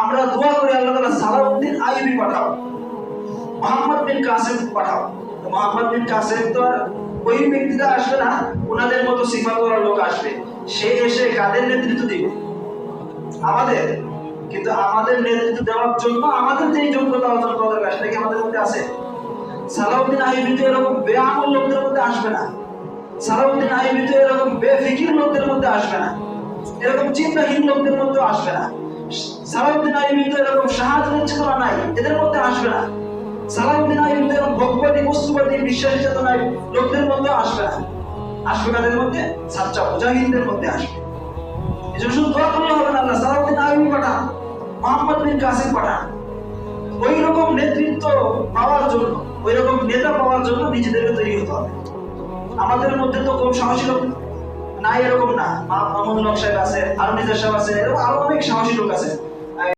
আমরা দোয়া করি আল্লাহ তাআলা সালাউদ্দিন আইয়ুবী পাঠাও, মোহাম্মদ বিন কাসেম পাঠাও। মোহাম্মদ বিন কাসেম তো ওই ব্যক্তিরা আসবে না, ওনাদের মতো সিফাতওয়ালা লোক আসবে। সে এসে কাদের নেতৃত্ব দিবে? আমাদের। কিন্তু আমাদের নেতৃত্ব দেওয়ার জন্য আমাদের যে যোগ্যতা অর্জন করা দরকার সেটা কি আমাদের মধ্যে আছে? সালাউদ্দিন আইয়ুবী তো এরকম বেআমল লোকদের মধ্যে আসবে না। সালাউদ্দিন আইয়ুবী তো এরকম বেফিকির লোকদের মধ্যে আসবে না, এরকম চিন্তাহীন লোকদের মধ্যে আসবে না। সালাউদ্দিন আইয়ুবী তো এরকম শাহাদাতের চেতনা নাই, এদের মধ্যে আসবে না। সালাউদ্দিন আইয়ুবী তো এরকম ভোগবাদী বস্তুবাদী বিশ্বাসী চেতনায় লোকদের মধ্যে আসবে না। আসবে কাদের মধ্যে? সাচ্চা মুজাহিদদের মধ্যে আসবে। এজন্য শুধু দোয়া করলে হবে না, আল্লাহ সালাউদ্দিন আইয়ুবী পাঠান, মোহাম্মদ বিন কাসেম পাঠান। ওই রকম নেতৃত্ব পাওয়ার জন্য, ওই রকম নেতা পাওয়ার জন্য নিজেদেরকে তৈরি হতে হবে। আমাদের মধ্যে তো কম সাহসী লোক নাই এরকম না। মামুনুল হক সাহেব আছে, আরো নিজের সাহেব আছে, এরকম আরো অনেক সাহসী লোক আছে।